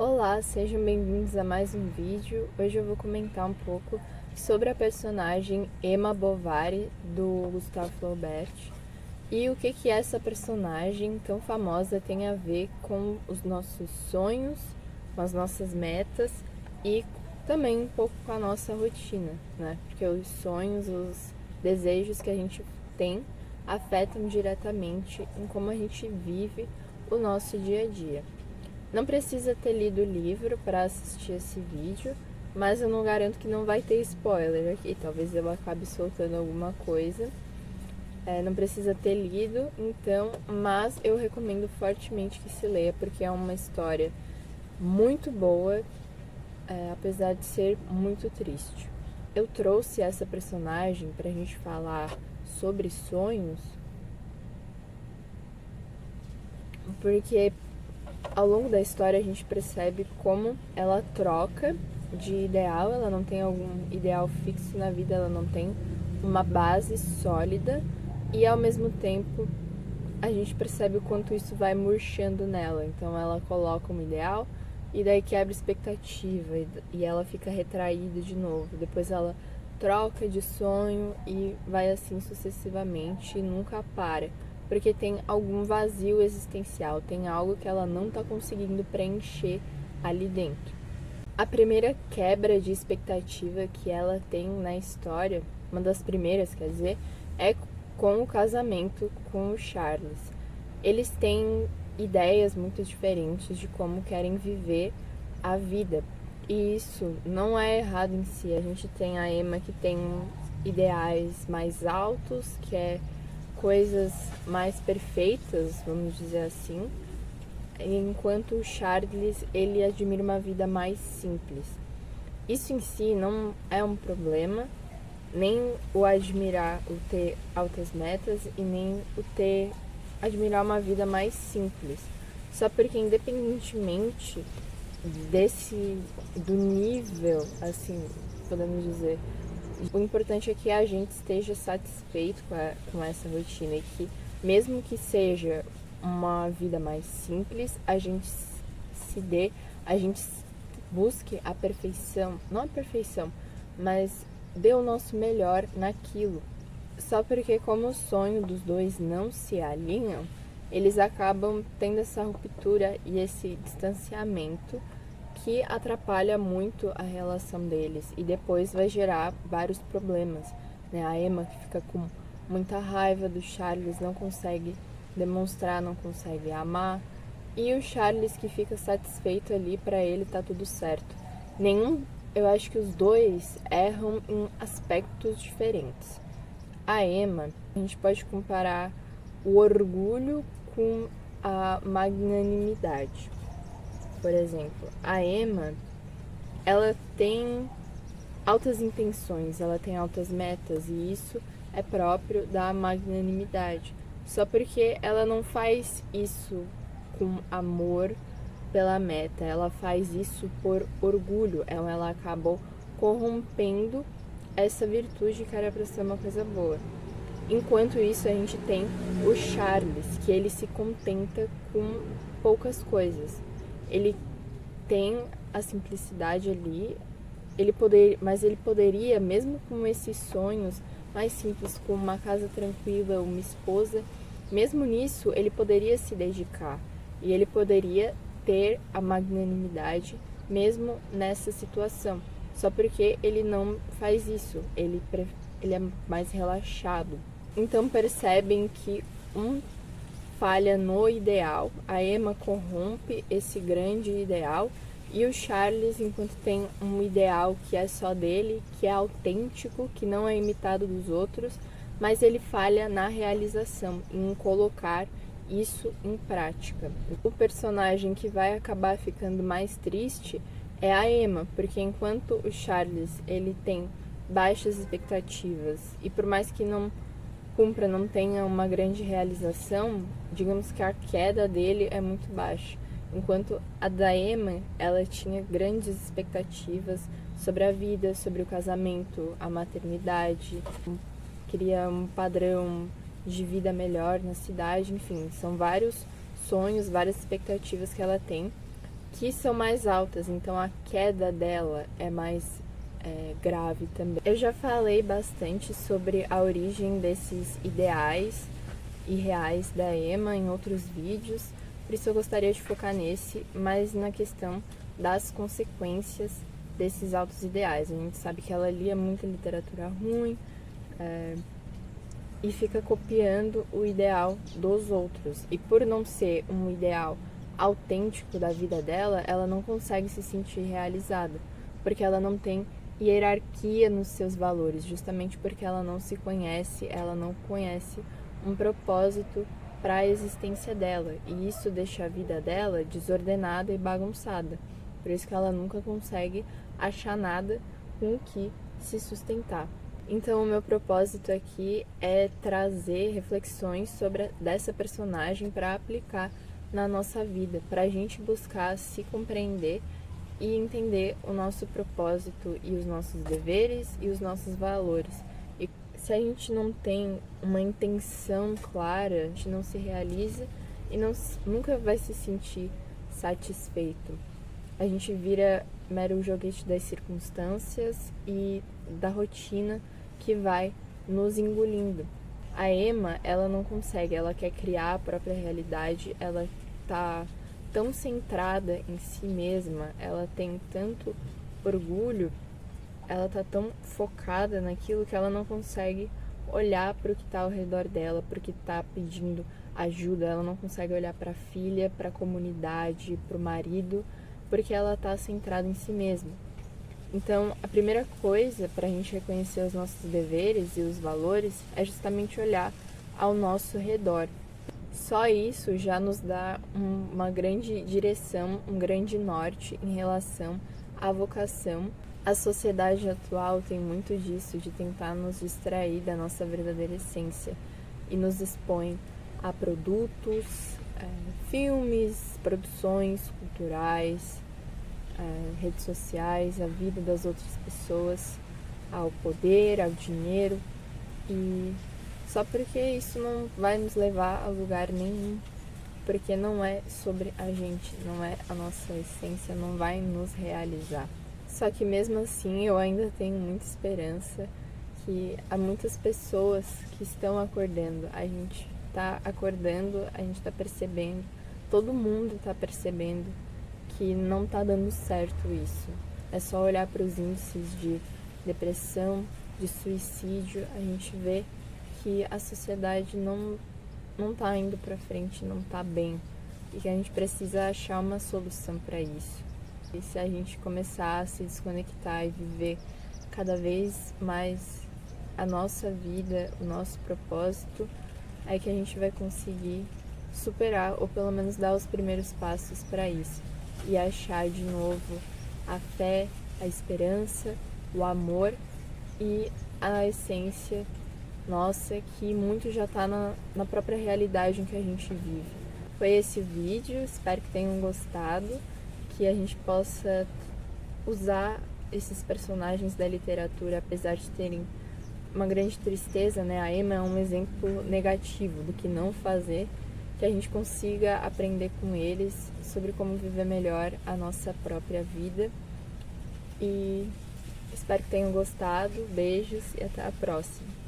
Olá, sejam bem-vindos a mais um vídeo. Hoje eu vou comentar um pouco sobre a personagem Emma Bovary, do Gustave Flaubert, e o que essa personagem tão famosa tem a ver com os nossos sonhos, com as nossas metas e também um pouco com a nossa rotina, né? Porque os sonhos, os desejos que a gente tem afetam diretamente em como a gente vive o nosso dia a dia. Não precisa ter lido o livro para assistir esse vídeo, mas eu não garanto que não vai ter spoiler aqui. Talvez eu acabe soltando alguma coisa. Não precisa ter lido, então, mas eu recomendo fortemente que se leia, porque é uma história muito boa, apesar de ser muito triste. Eu trouxe essa personagem para a gente falar sobre sonhos, porque ao longo da história a gente percebe como ela troca de ideal, ela não tem algum ideal fixo na vida, ela não tem uma base sólida e ao mesmo tempo a gente percebe o quanto isso vai murchando nela. Então ela coloca um ideal e daí quebra expectativa e ela fica retraída de novo. Depois ela troca de sonho e vai assim sucessivamente e nunca para. Porque tem algum vazio existencial, tem algo que ela não está conseguindo preencher ali dentro. A primeira quebra de expectativa que ela tem na história, uma das primeiras, quer dizer, é com o casamento com o Charles. Eles têm ideias muito diferentes de como querem viver a vida. E isso não é errado em si. A gente tem a Emma que tem ideais mais altos, que é coisas mais perfeitas, vamos dizer assim, enquanto o Charles, ele admira uma vida mais simples. Isso em si não é um problema, nem o admirar, o ter altas metas e nem o ter admirar uma vida mais simples. Só porque independentemente do nível, assim, podemos dizer, o importante é que a gente esteja satisfeito com essa rotina e que, mesmo que seja uma vida mais simples, a gente a gente busque a perfeição, não a perfeição, mas dê o nosso melhor naquilo. Só porque como o sonho dos dois não se alinham, eles acabam tendo essa ruptura e esse distanciamento que atrapalha muito a relação deles e depois vai gerar vários problemas, né? A Emma que fica com muita raiva do Charles, não consegue demonstrar, não consegue amar, e o Charles que fica satisfeito ali, para ele tá tudo certo. Eu acho que os dois erram em aspectos diferentes. A Emma, a gente pode comparar o orgulho com a magnanimidade. Por exemplo, a Emma, ela tem altas intenções, ela tem altas metas e isso é próprio da magnanimidade. Só porque ela não faz isso com amor pela meta, ela faz isso por orgulho, ela acabou corrompendo essa virtude que era para ser uma coisa boa. Enquanto isso, a gente tem o Charles, que ele se contenta com poucas coisas. Ele tem a simplicidade ali, mas ele poderia, mesmo com esses sonhos mais simples, com uma casa tranquila, uma esposa, mesmo nisso, ele poderia se dedicar e ele poderia ter a magnanimidade mesmo nessa situação. Só porque ele não faz isso, ele é mais relaxado. Então percebem que falha no ideal, a Emma corrompe esse grande ideal e o Charles, enquanto tem um ideal que é só dele, que é autêntico, que não é imitado dos outros, mas ele falha na realização, em colocar isso em prática. O personagem que vai acabar ficando mais triste é a Emma, porque enquanto o Charles ele tem baixas expectativas e por mais que não cumpra, não tenha uma grande realização, digamos que a queda dele é muito baixa. Enquanto a da Emma, ela tinha grandes expectativas sobre a vida, sobre o casamento, a maternidade, queria um padrão de vida melhor na cidade, enfim, são vários sonhos, várias expectativas que ela tem que são mais altas, então a queda dela é mais grave também. Eu já falei bastante sobre a origem desses ideais e reais da Emma em outros vídeos, por isso eu gostaria de focar nesse, mas na questão das consequências desses altos ideais. A gente sabe que ela lia muita literatura ruim e fica copiando o ideal dos outros, e por não ser um ideal autêntico da vida dela, ela não consegue se sentir realizada, porque ela não tem hierarquia nos seus valores, justamente porque ela não se conhece, ela não conhece um propósito para a existência dela, e isso deixa a vida dela desordenada e bagunçada. Por isso que ela nunca consegue achar nada com o que se sustentar. Então o meu propósito aqui é trazer reflexões sobre dessa personagem para aplicar na nossa vida, para a gente buscar se compreender e entender o nosso propósito e os nossos deveres e os nossos valores. E se a gente não tem uma intenção clara, a gente não se realiza e nunca vai se sentir satisfeito. A gente vira mero joguete das circunstâncias e da rotina que vai nos engolindo. A Emma, ela não consegue, ela quer criar a própria realidade, ela tá tão centrada em si mesma, ela tem tanto orgulho, ela tá tão focada naquilo que ela não consegue olhar para o que está ao redor dela, para o que está pedindo ajuda, ela não consegue olhar para a filha, para a comunidade, para o marido, porque ela está centrada em si mesma. Então, a primeira coisa para a gente reconhecer os nossos deveres e os valores é justamente olhar ao nosso redor. Só isso já nos dá uma grande direção, um grande norte em relação à vocação. A sociedade atual tem muito disso, de tentar nos distrair da nossa verdadeira essência e nos expõe a produtos, filmes, produções culturais, redes sociais, a vida das outras pessoas, ao poder, ao dinheiro, e só porque isso não vai nos levar a lugar nenhum, porque não é sobre a gente, não é a nossa essência, não vai nos realizar. Só que mesmo assim eu ainda tenho muita esperança que há muitas pessoas que estão acordando, a gente está acordando, a gente está percebendo, todo mundo está percebendo que não está dando certo isso. É só olhar para os índices de depressão, de suicídio, a gente vê que a sociedade não está indo para frente, não está bem, e que a gente precisa achar uma solução para isso. E se a gente começar a se desconectar e viver cada vez mais a nossa vida, o nosso propósito, é que a gente vai conseguir superar, ou pelo menos dar os primeiros passos para isso, e achar de novo a fé, a esperança, o amor e a essência nossa, que muito já está na própria realidade em que a gente vive. Foi esse vídeo, espero que tenham gostado, que a gente possa usar esses personagens da literatura, apesar de terem uma grande tristeza, né? A Emma é um exemplo negativo do que não fazer, que a gente consiga aprender com eles sobre como viver melhor a nossa própria vida. E espero que tenham gostado. Beijos e até a próxima.